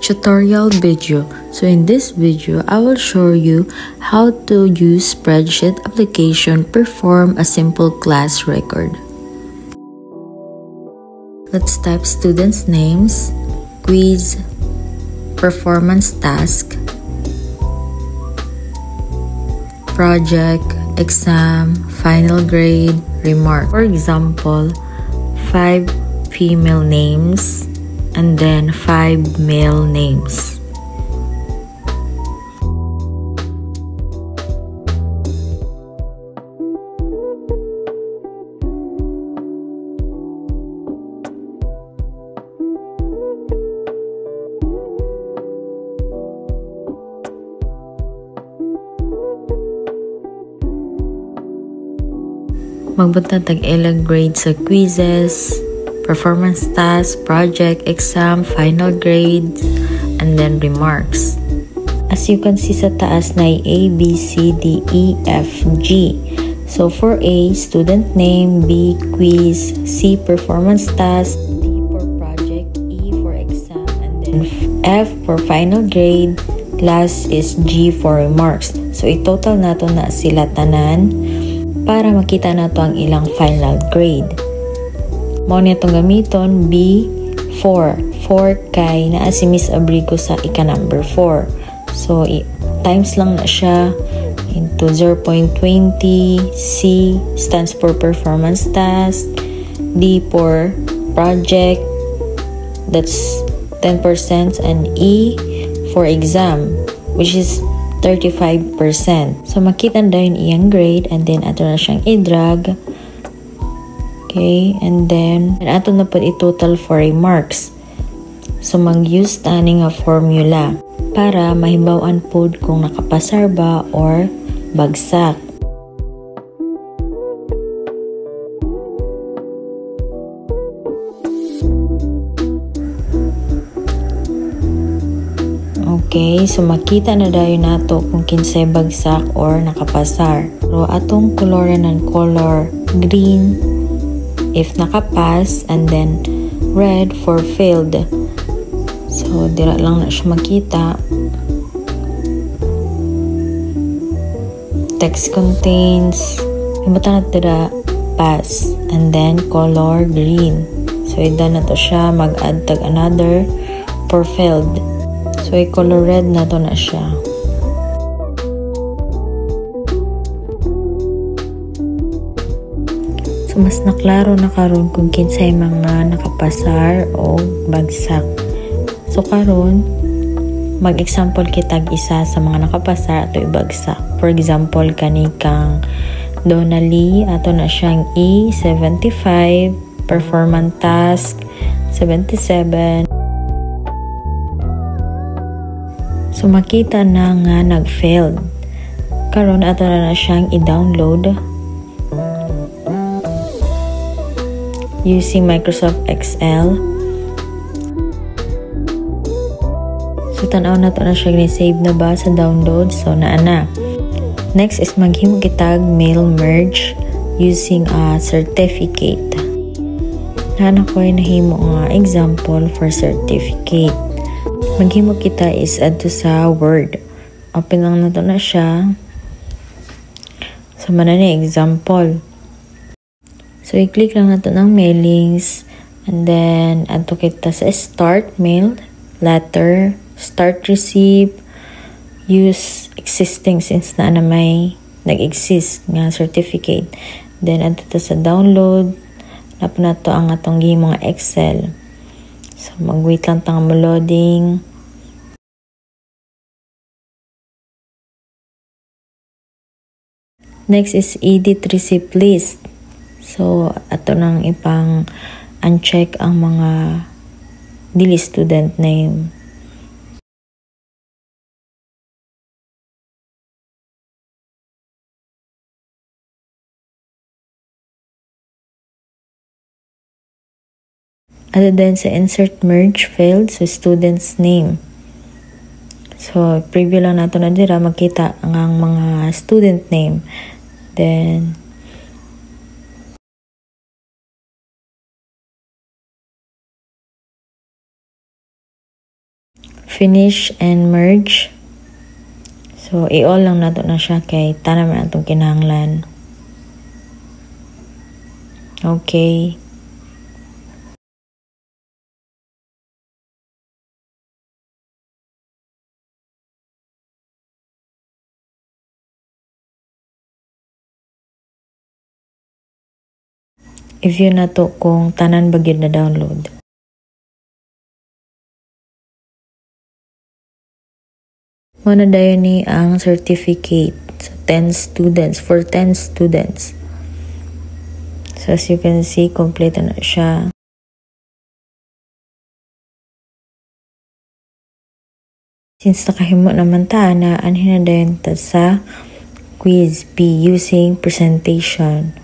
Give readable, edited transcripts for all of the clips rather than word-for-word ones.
tutorial video. So in this video, I will show you how to use spreadsheet application perform a simple class record. Let's type students' names, quiz, performance task, project, exam, final grade, remark. For example, 5 female names and then 5 male names. Magbutang tag-ilang grade sa quizzes, performance task, project, exam, final grades, and then remarks. As you can see sa taas na A, B, C, D, E, F, G. So for A, student name, B, quiz, C, performance task, D for project, E for exam, and then F for final grade, last is G for remarks. So i-total nato na sila tanan para makita nato ang ilang final grade. Mao niya itong gamiton B4. 4 kay naa si Miss Abrigo sa ika-number 4. So, times lang na siya into 0.20. C stands for performance task. D for project. That's 10%. And E for exam, which is 35%. So, makita dahil iyang grade and then ato na siyang i-drag. Okay, and then ato na po i-total for remarks. So, mag-use tani nga formula para mahibawan po kung nakapasar ba or bagsak. Okay, so makita na dayon nato kung kinsay bagsak or nakapasar. So atong koloran ng color green if nakapass and then red for failed. So dira lang na siya makita. Text contains ibutan na dira pass and then color green. So ida na to siya mag-add tag another for failed. So, i-color red na to na siya. So, mas naklaro na karon kung kinsay mga nakapasar o bagsak. So, karon mag-example kitag isa sa mga nakapasar ato ibagsak. For example, kanikang Donnelly, ato na siyang E75, performance task, 77. So, makita na nga nag-failed. Karon ato na siyang i-download using Microsoft Excel. So, tanaw na to na siya ni-save na ba sa download. So, na. Next is maghimo kitag mail merge using a certificate. Nana ko ay nahimo nga example for certificate. Maghimo kita is add to sa Word. Open lang na to na siya. So, mana na example. So, i-click lang na to ng mailings. And then, add to kita sa start mail, letter, start receive, use existing since na may nag-exist nga certificate. Then, add to sa download. Napa na to ang atong gihimo nga Excel. So, mag-wait lang tang loading. Next is edit receipt list. So, ato nang ipang uncheck ang mga dili student name. At then sa insert merge field sa student's name. So, preview lang nato na dira makita ang mga student name. Then, finish and merge. So i-all lang nato na siya kay tanan man atong kinahanglan. Okay. I-view na to kung tanan ba gyud na download. Muna dayon ni ang certificate sa 10 students, for 10 students. So as you can see, complete na siya. Since nakahimo naman ta na anhin na dayon ta sa quiz B using presentation.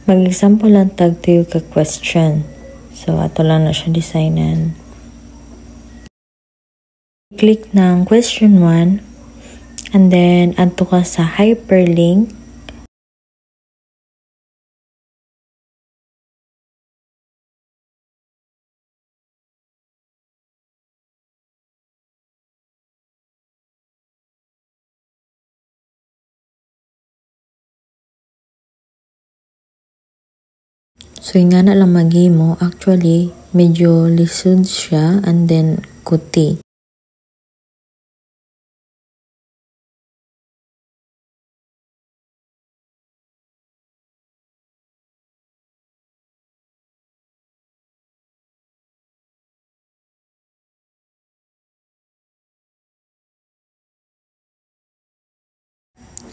Mag-example lang tag tuyo ka question. So ato lang na siya designan. Click ng question 1 and then adto ka sa hyperlink. So nga na lang maghimo, actually medyo lisod siya and then kuti.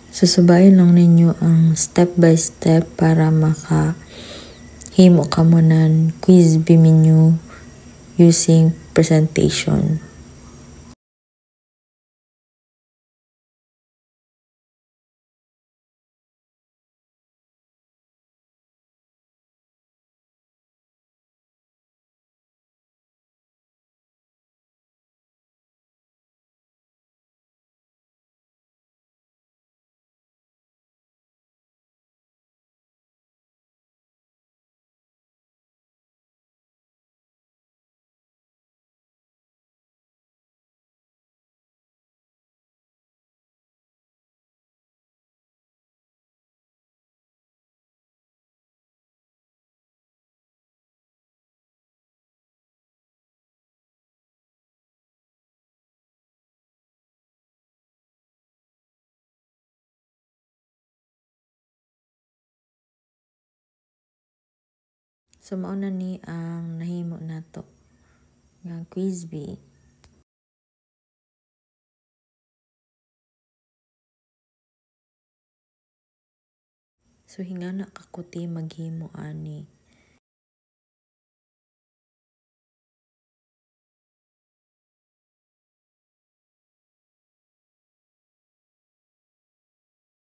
Susubayin lang ninyo ang step by step para makahimo ka mo ng quiz B menu using presentation. So mauna ni ang nahimo nato nga quiz B. So hingana kakuti maghimo ani.